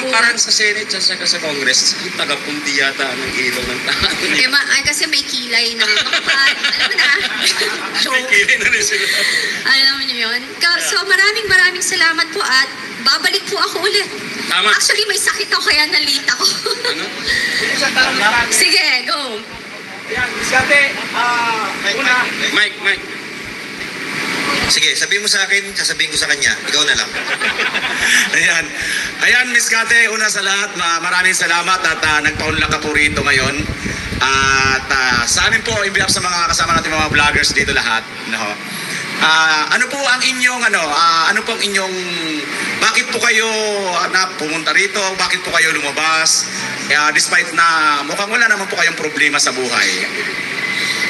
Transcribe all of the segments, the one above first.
ma'am, parang sa Senate at saka sa Congress, taga-punti yata ang ilong ng tao. Ay, kasi may kilay na makapal. Alam mo na. May kilay na rin sila. Alam niyo yun? So maraming salamat po at babalik po ako ulit. Tama. Actually, may sakit ako kaya nalita ko. Ano? Sige, go. Yan, Miskate, una. Mike. Sige, sabihin mo sa akin, sasabihin ko sa kanya. Ikaw na lang. Ayan, Miss Kate, una sa lahat, maraming salamat at nagpaunlak ka po rito ngayon. At sa amin po, in behalf sa mga kasama natin mga vloggers dito lahat. No? Ano po ang inyong, bakit po kayo pumunta rito? Bakit po kayo lumabas? Despite na mukhang wala naman po kayong problema sa buhay.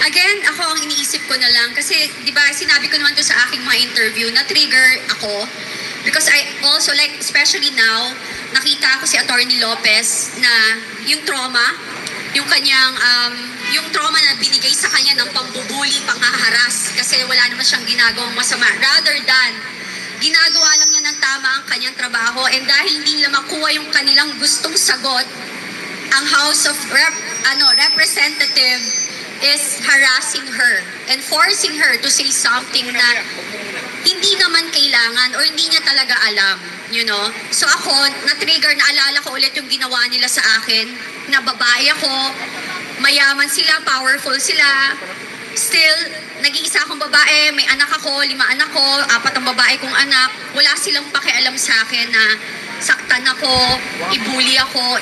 Again, ako ang iniisip ko na lang kasi, di ba, sinabi ko naman to sa aking mga interview, na-trigger ako because I also like, especially now, nakita ko si Attorney Lopez na yung trauma, yung kanyang, yung trauma na binigay sa kanya ng pambubuli, panghaharas kasi wala naman siyang ginagawang masama. Rather than, ginagawa lang niya ng tama ang kanyang trabaho and dahil hindi nila makuha yung kanilang gustong sagot, ang House of Representative is harassing her and forcing her to say something na hindi naman kailangan or hindi niya talaga alam, you know? So ako, na-trigger, naalala ko ulit yung ginawa nila sa akin, na babae ako, mayaman sila, powerful sila, still, nag-iisa akong babae, may anak ako, 5 anak ko, 4 ang babae kong anak, wala silang pakialam sa akin na saktan ako, ibuli ako,